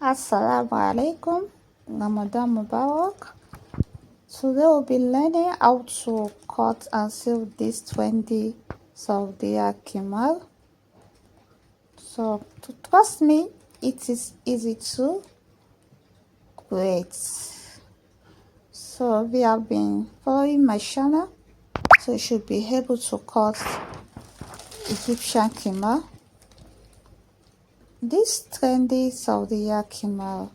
Assalamu alaikum, Ramadan Mubarak. Today we'll be learning how to cut and sew this trendy saudiyah khimar. So trust me, it is easy to create. So we have been following my channel, so you should be able to cut Egyptian khimar. This trendy saudiyah khimar.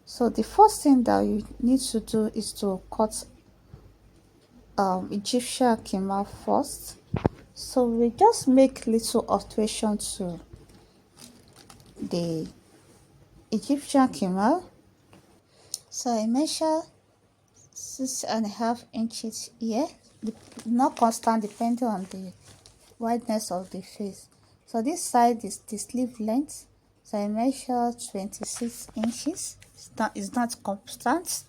So the first thing that you need to do is to cut Egyptian khimar first. So we just make little alteration to the Egyptian khimar. So I measure 6.5 inches here, not constant, depending on the wideness of the face. So this side is the sleeve length, so I measure 26 inches. It's not constant,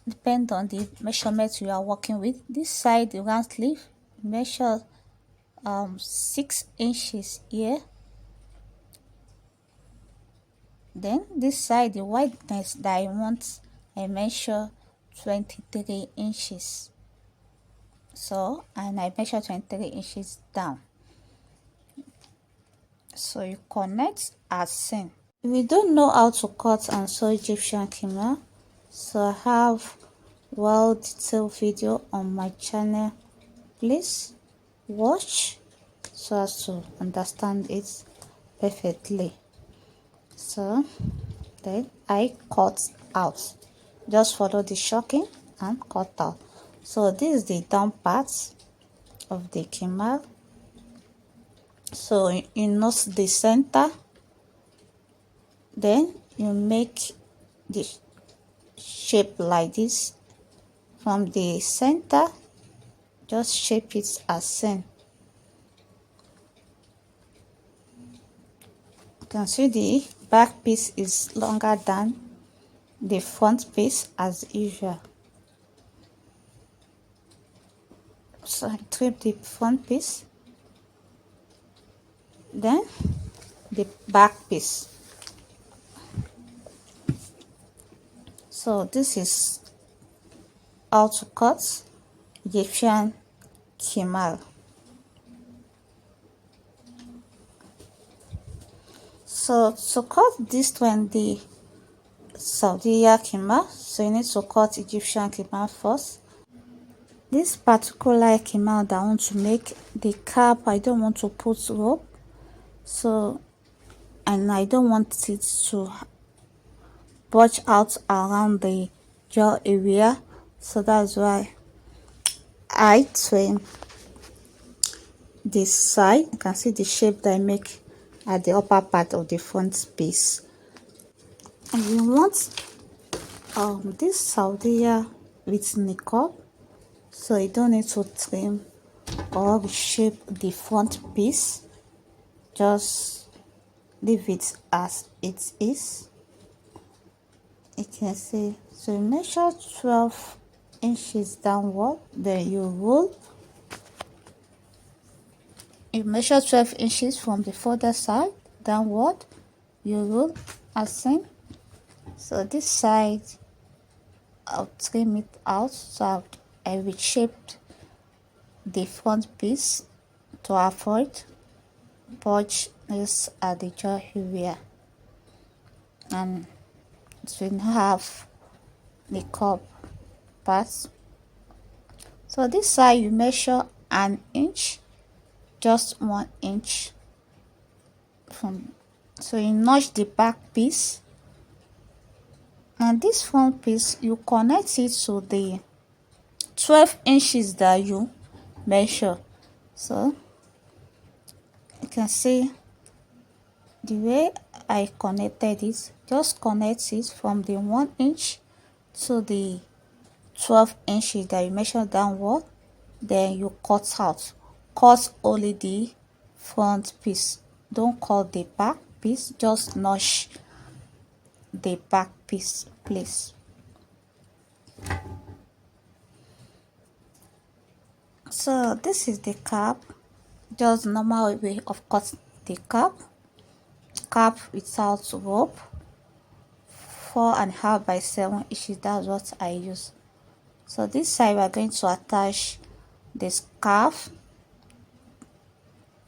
depend on the measurement you are working with. This side, the round sleeve, measure 6 inches here. Then this side, the wideness that I want, I measure 23 inches. So, and I measure 23 inches down. So you connect as seen. If you don't know how to cut and sew Egyptian khimar, so I have well detailed video on my channel. Please watch so as to understand it perfectly. So then I cut out, just follow the shocking and cut out. So this is the down part of the khimar. So you note the center, then you make the shape like this from the center. Just shape it as seen. You can see the back piece is longer than the front piece as usual. So I trim the front piece, then the back piece. So this is how to cut Egyptian khimar. So to cut this trendy saudiyah khimar, so you need to cut Egyptian khimar first. This particular khimar that I want to make, the cap, I don't want to put rope, so, and I don't want it to bulge out around the jaw area, so that's why I trim this side. You can see the shape that I make at the upper part of the front piece. And you want this saudiyah with niqab, so you don't need to trim or shape the front piece, just leave it as it is. You can see, so you measure 12 inches downward, then you roll. You measure 12 inches from the further side downward, you roll as seen. So this side, I'll trim it out, so I reshaped the front piece to avoid bulges at the jaw area, and it will have the cup part. So this side you measure an inch, just 1 inch from, so you notch the back piece, and this front piece you connect it to the 12 inches that you measure. So you can see the way I connected it. Just connect it from the 1 inch to the 12 inches that you measure downward, then you cut out. Cut only the front piece, don't cut the back piece, just notch the back piece, please. So this is the cap, just normal way of cutting the cap without rope. 4.5 by 7 inches. That's what I use. So this side we are going to attach the scarf.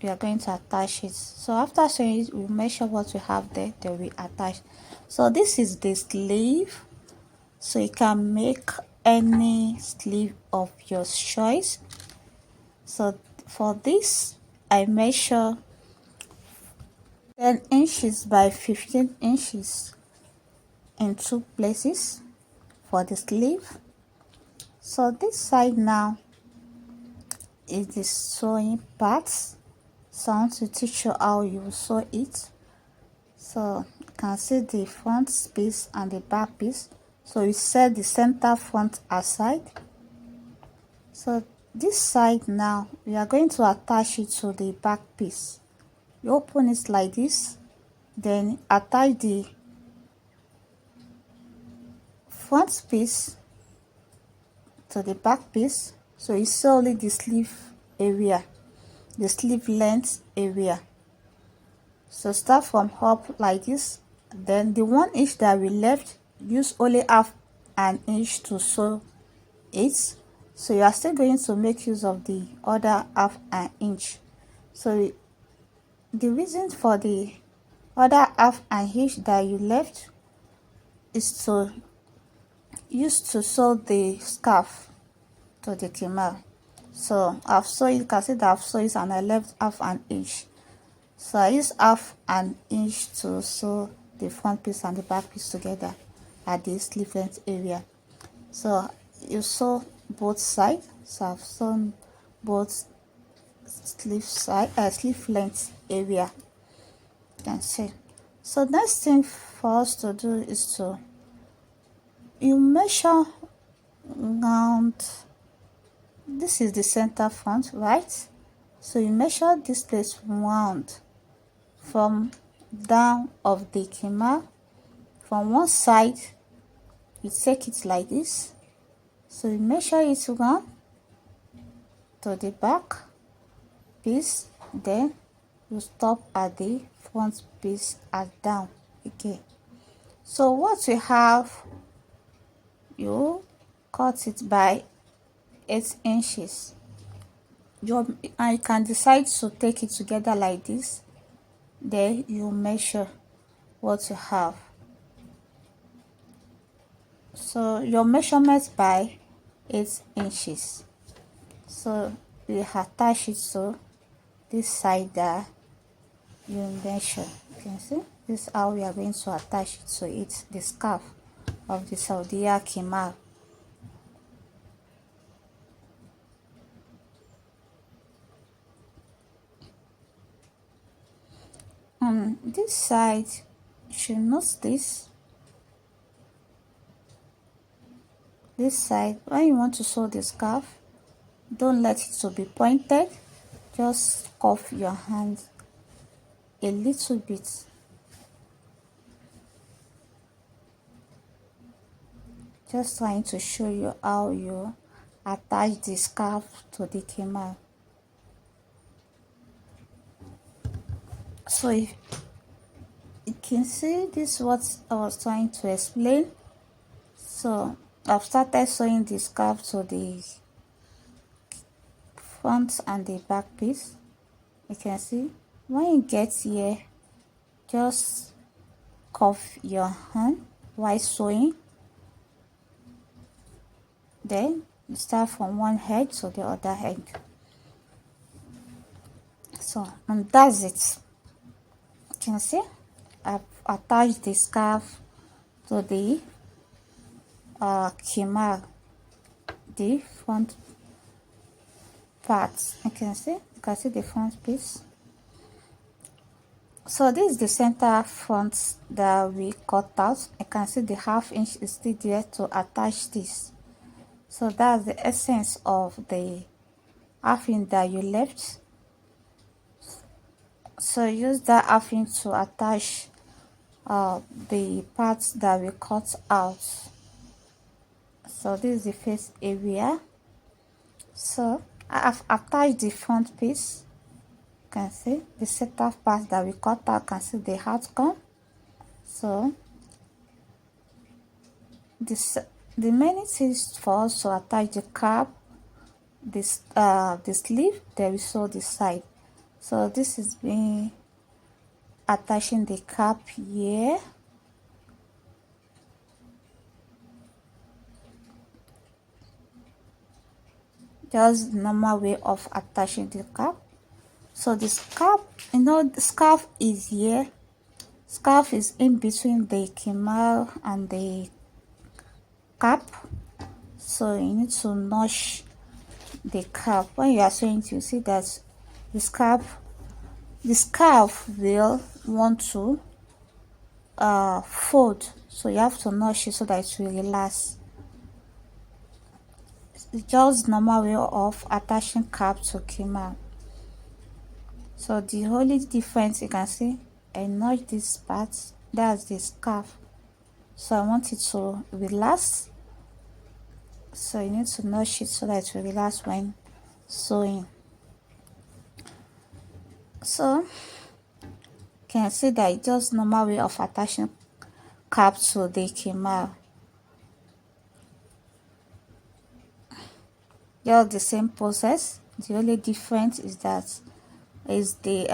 We are going to attach it. So after sewing it, we measure what we have there, then we attach. So this is the sleeve. So you can make any sleeve of your choice. So for this, I measure 10 inches by 15 inches in 2 places for the sleeve. So this side now is the sewing parts. So I want to teach you how you sew it. So you can see the front piece and the back piece. So you set the center front aside. So this side now, we are going to attach it to the back piece. You open it like this, then attach the front piece to the back piece. So you sew only the sleeve area, the sleeve length area. So start from up like this, then the 1 inch that we left, use only half an inch to sew it. So you are still going to make use of the other half an inch. So the reason for the other half an inch that you left is to use to sew the scarf to the khimar. So I've sewn, you can see that I've sewn it and I left half an inch. So I use half an inch to sew the front piece and the back piece together at the sleeve length area. So you sew both sides. So I've sewn both sleeve length area. You can see. So next thing for us to do is to you measure round. This is the center front, right? So you measure this place round from down of the khimar. From one side, you take it like this. So you measure it round to the back piece, then you stop at the front piece at down again. So what we have, you cut it by 8 inches. And you can decide to take it together like this, then you measure what you have. So your measurement by 8 inches. So you attach it to this side that you measure. You can see this is how we are going to attach it to it, the scarf of the saudiyah khimar. On this side, you should note this side, when you want to sew the scarf, don't let it to be pointed, just cuff your hand a little bit. Just trying to show you how you attach the scarf to the khimar. So if you can see, this is what I was trying to explain. So I've started sewing the scarf to the front and the back piece. You can see when you get here, just cuff your hand while sewing, then you start from one head to the other head. So, and that's it. You can see I've attached the scarf to the khimar, the front part. You can see the front piece. So this is the center front that we cut out. You can see the half inch is still there to attach this. So that's the essence of the half inch that you left. So use that half inch to attach the parts that we cut out. So this is the face area. So I have attached the front piece. You can see the center part that we cut out. You can see the outcome. So this the many things for us to attach the cap, this the sleeve, there is also the side. So this is me attaching the cap here. Just normal way of attaching the cap. So the scarf, the scarf is here. Scarf is in between the khimar and the cap. So you need to notch the cap. When you are sewing it, you see that the scarf will want to fold. So you have to notch it so that it will relax. It's just normal way of attaching cap to khimar. So the only difference you can see, I notch this part, that's the scarf. So I want it to relax. So you need to notch it so that it will relax when sewing. So you can see that it's just normal way of attaching cap to the khimar. Just the same process. The only difference is that is the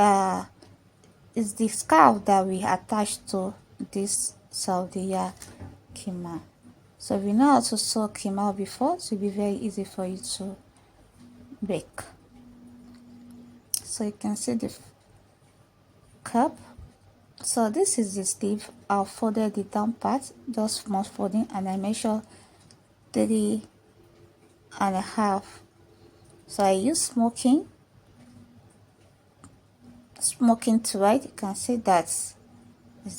scarf that we attach to this saudiyah khimar. So if you know how to sew khimar before, it will be very easy for you to bake. So you can see the cap. So this is the sleeve. I folded the down part, just small folding, and I measure 3.5. So I use smoking thread. You can see that you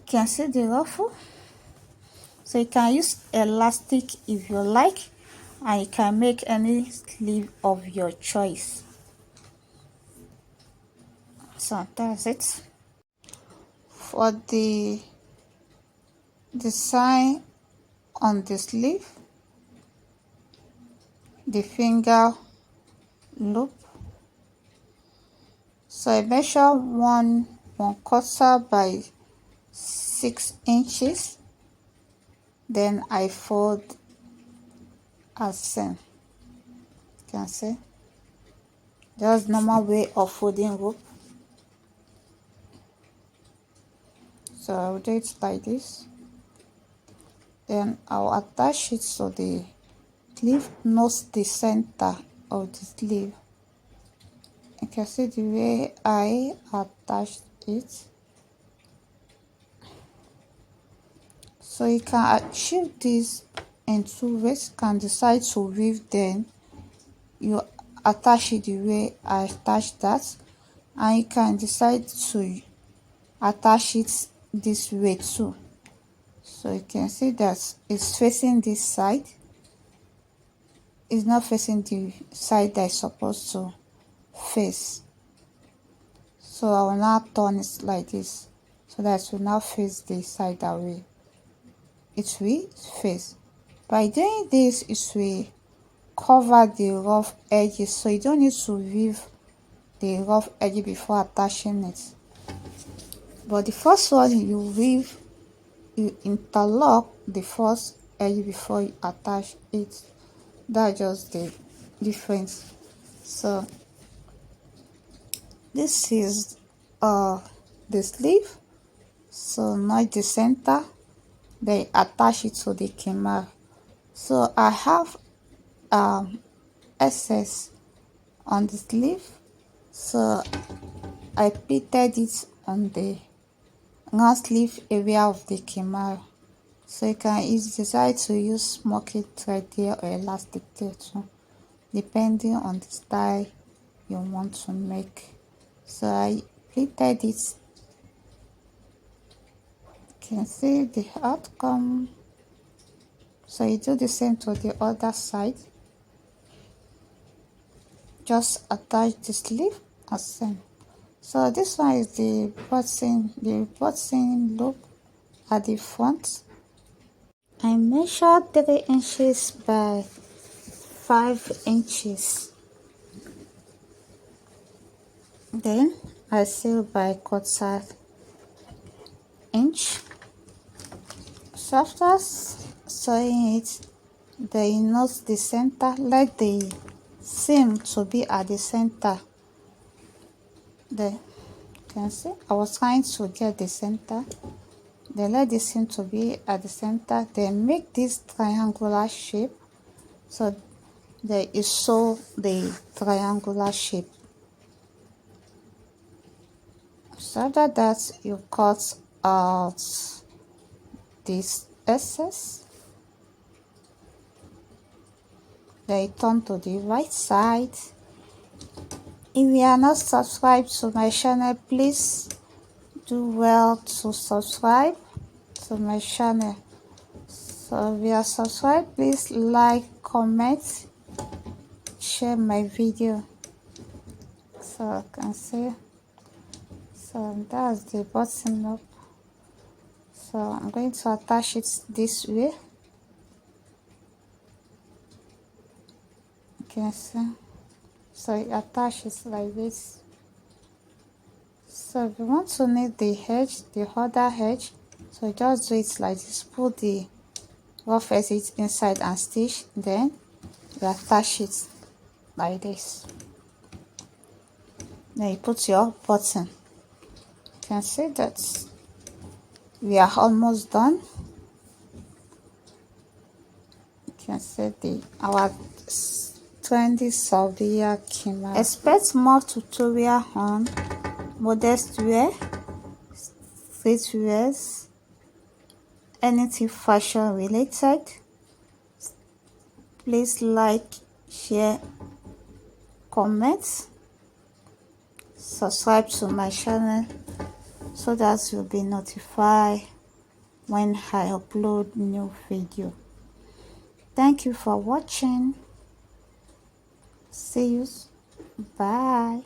can see the ruffle. So you can use elastic if you like, and you can make any sleeve of your choice. So that's it for the design on the sleeve. The finger loop. So I measure 1/4 by 6 inches. Then I fold as same. You can see, just normal way of folding rope. So I'll do it like this. Then I'll attach it so the sleeve knows the center of the sleeve. You can see the way I attached it. So you can achieve this in 2 ways. You can decide to weave, then you attach it the way I attached that, and you can decide to attach it this way too. So you can see that it's facing this side. It's not facing the side that it's supposed to face. So I will now turn it like this so that it will now face the side that way it will face. By doing this, it will cover the rough edges, so you don't need to weave the rough edge before attaching it. But the first one you weave, you interlock the first edge before you attach it. That's just the difference. So this is the sleeve. So not the center, then attach it to the khimar. So I have excess on the sleeve, so I pleated it on the round sleeve area of the khimar. So you can decide to use smoky thread there or elastic there too, depending on the style you want to make. So I pleated it. You can see the outcome. So you do the same to the other side. Just attach the sleeve as same. So this one is the button loop at the front. I measured 3 inches by 5 inches. Then I seal by 1/4 inch. So after sewing it, then you note the center, let the seam to be at the center. There, you can see I was trying to get the center. Then let the seam to be at the center. Then make this triangular shape. So there you sew the triangular shape. So after that, you cut out this excess. Then you turn to the right side. If you are not subscribed to my channel, please do well to subscribe to my channel. So if you are subscribed, please like, comment, share my video. So you can see. So that's the button up. So I'm going to attach it this way. You can see. So you attach it like this. So if you want to knit the edge, the other edge, so just do it like this. Put the rough edge inside and stitch. Then you attach it like this. Then you put your button. You can see that we are almost done. You can see our trendy saudiyah khimar. Expect more tutorial on modest wear, streetwears, anything fashion related. Please like, share, comment, subscribe to my channel so that you'll be notified when I upload new video. Thank you for watching. See you. Bye.